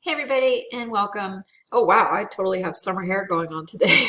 Hey everybody and welcome. Oh wow, I totally have summer hair going on today.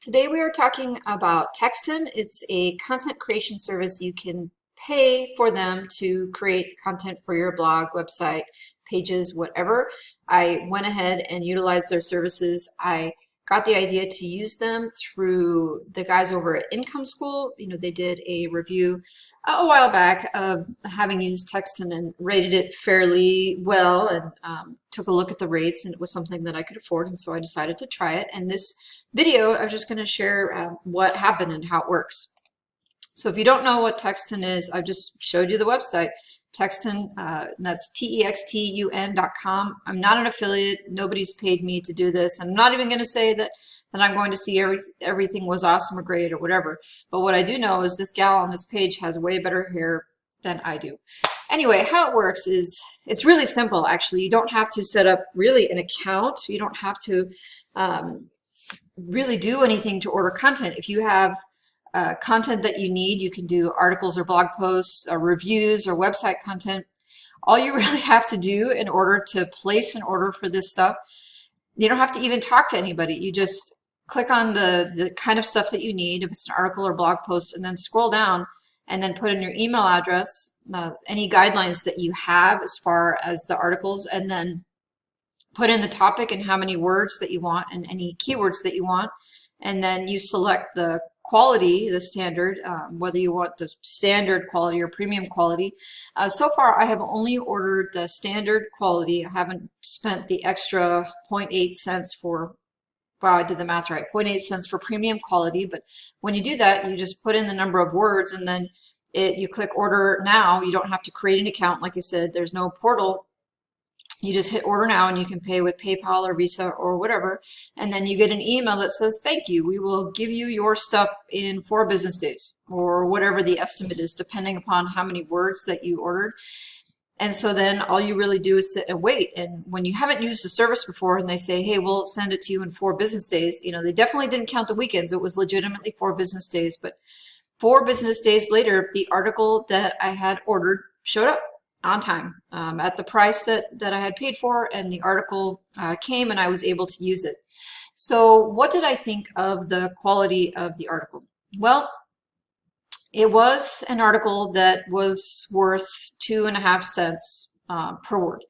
Today we are talking about Textun. It's a content creation service. You can pay for them to create content for your blog, website, pages, whatever. I went ahead and utilized their services. I got the idea to use them through the guys over at Income School. You know, they did a review a while back of having used Textun and rated it fairly well, and took a look at the rates, and it was something that I could afford, and so I decided to try it. And this video, I'm just going to share what happened and how it works. So if you don't know what Textun is, I just showed you the website. Textun, that's textun.com. I'm not an affiliate. Nobody's paid me to do this. I'm not even going to say that I'm going to see everything was awesome or great or whatever. But what I do know is this gal on this page has way better hair than I do. Anyway, how it works is it's really simple, actually. You don't have to set up really an account. You don't have to really do anything to order content. If you have content that you need, you can do articles or blog posts or reviews or website content. All you really have to do in order to place an order for this stuff, you don't have to even talk to anybody. You just click on the kind of stuff that you need, if it's an article or blog post, and then scroll down and then put in your email address, any guidelines that you have as far as the articles, and then put in the topic and how many words that you want and any keywords that you want. And then you select the quality, the standard, whether you want the standard quality or premium quality. So far, I have only ordered the standard quality. I haven't spent the extra zero point 0.8 cents for, wow, I did the math right, 0.8 cents for premium quality. But when you do that, you just put in the number of words, and then you click order now. You don't have to create an account. Like I said, there's no portal. You just hit order now, and you can pay with PayPal or Visa or whatever. And then you get an email that says, thank you, we will give you your stuff in 4 business days, or whatever the estimate is, depending upon how many words that you ordered. And so then all you really do is sit and wait. And when you haven't used the service before and they say, hey, we'll send it to you in 4 business days, you know, they definitely didn't count the weekends. It was legitimately 4 business days. But 4 business days later, the article that I had ordered showed up on time at the price that I had paid for, and the article came and I was able to use it. So what did I think of the quality of the article? Well, it was an article that was worth 2.5 cents per word.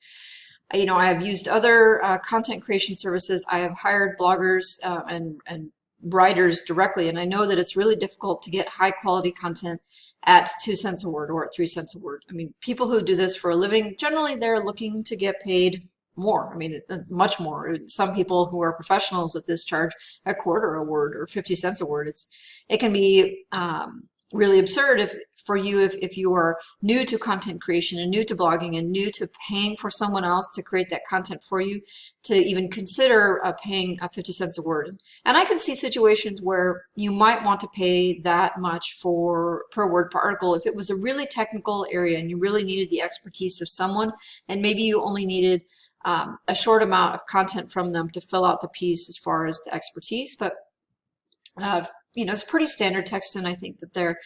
You know, I have used other content creation services. I have hired bloggers and writers directly, and I know that it's really difficult to get high quality content at 2 cents a word or at 3 cents a word. I mean, people who do this for a living, generally they're looking to get paid more. I mean, much more. Some people who are professionals at this charge a quarter a word or 50 cents a word. It can be really absurd for you if you are new to content creation and new to blogging and new to paying for someone else to create that content for you, to even consider paying 50 cents a word. And I can see situations where you might want to pay that much per word per article if it was a really technical area and you really needed the expertise of someone, and maybe you only needed a short amount of content from them to fill out the piece as far as the expertise. But you know, it's pretty standard text, and I think that their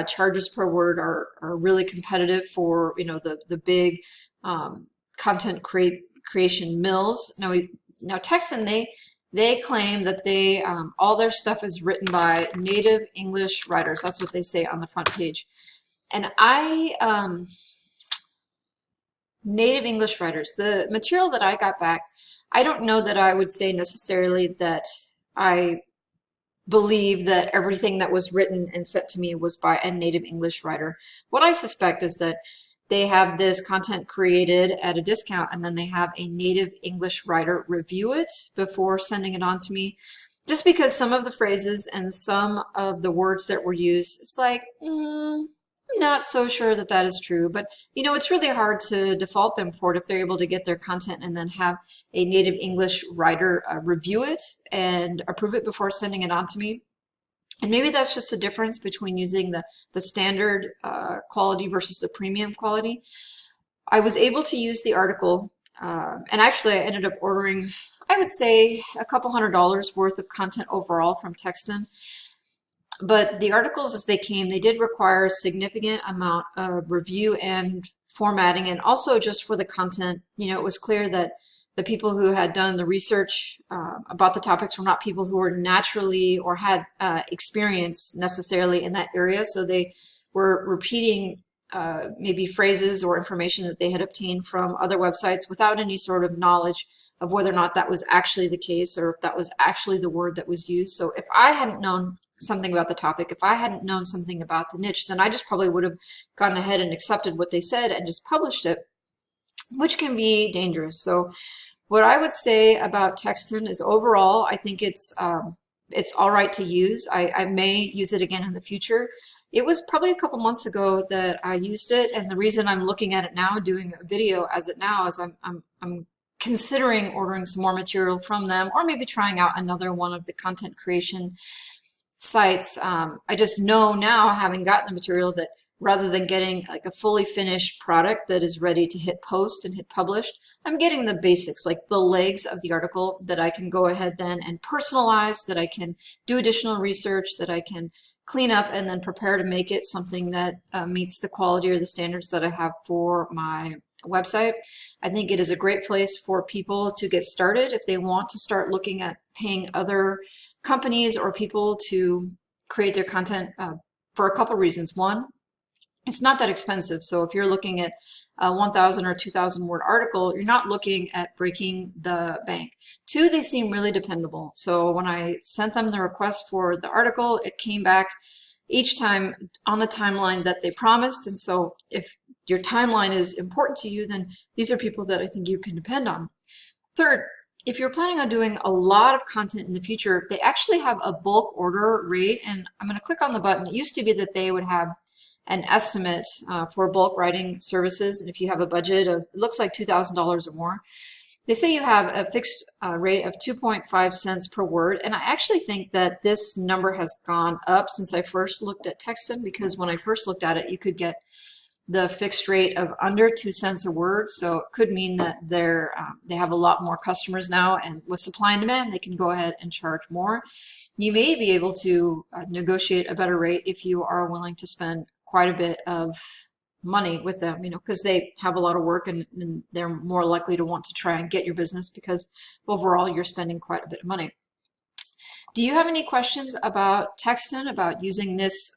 charges per word are really competitive for, you know, the big content creation mills. Now Textun, they claim that they all their stuff is written by native English writers. That's what they say on the front page. And native English writers, the material that I got back, I don't know that I would say necessarily that I believe that everything that was written and sent to me was by a native English writer. What I suspect is that they have this content created at a discount, and then they have a native English writer review it before sending it on to me. Just because some of the phrases and some of the words that were used, it's like, I'm not so sure that that is true. But, you know, it's really hard to default them for it if they're able to get their content and then have a native English writer review it and approve it before sending it on to me. And maybe that's just the difference between using the standard quality versus the premium quality. I was able to use the article, and actually I ended up ordering, I would say, a couple $100 worth of content overall from Textun. But the articles as they came, they did require a significant amount of review and formatting, and also just for the content. You know, it was clear that the people who had done the research about the topics were not people who were naturally or had experience necessarily in that area. So they were repeating maybe phrases or information that they had obtained from other websites without any sort of knowledge of whether or not that was actually the case or if that was actually the word that was used. So if I hadn't known something about the topic, if I hadn't known something about the niche, then I just probably would have gone ahead and accepted what they said and just published it, which can be dangerous. So what I would say about Textun is overall, I think it's all right to use. I may use it again in the future. It was probably a couple months ago that I used it, and the reason I'm looking at it now, doing a video as it now, is I'm considering ordering some more material from them, or maybe trying out another one of the content creation sites. I just know now, having gotten the material, that rather than getting like a fully finished product that is ready to hit post and hit published, I'm getting the basics, like the legs of the article that I can go ahead then and personalize, that I can do additional research, that I can clean up and then prepare to make it something that meets the quality or the standards that I have for my website. I think it is a great place for people to get started if they want to start looking at paying other companies or people to create their content for a couple reasons. One, it's not that expensive. So if you're looking at a 1,000 or 2,000 word article, you're not looking at breaking the bank. Two, they seem really dependable. So when I sent them the request for the article, it came back each time on the timeline that they promised. And so if your timeline is important to you, then these are people that I think you can depend on. Third, if you're planning on doing a lot of content in the future, they actually have a bulk order rate. And I'm going to click on the button. It used to be that they would have an estimate for bulk writing services, and if you have a budget of, it looks like $2,000 or more, they say you have a fixed rate of 2.5 cents per word. And I actually think that this number has gone up since I first looked at Textun, because when I first looked at it, you could get the fixed rate of under 2 cents a word. So it could mean that they have a lot more customers now, and with supply and demand, they can go ahead and charge more. You may be able to negotiate a better rate if you are willing to spend quite a bit of money with them, you know, because they have a lot of work, and they're more likely to want to try and get your business because overall you're spending quite a bit of money. Do you have any questions about Textun, about using this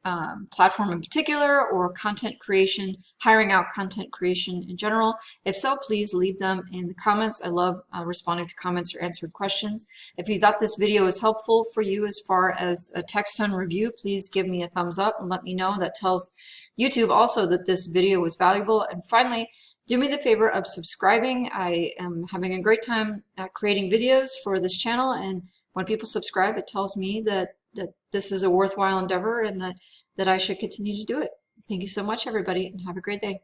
platform in particular, or content creation, hiring out content creation in general? If so, please leave them in the comments. I love responding to comments or answered questions. If you thought this video was helpful for you as far as a Textun review, please give me a thumbs up and let me know. That tells YouTube also that this video was valuable. And finally, do me the favor of subscribing. I am having a great time creating videos for this channel, and when people subscribe, it tells me that this is a worthwhile endeavor and that I should continue to do it. Thank you so much, everybody, and have a great day.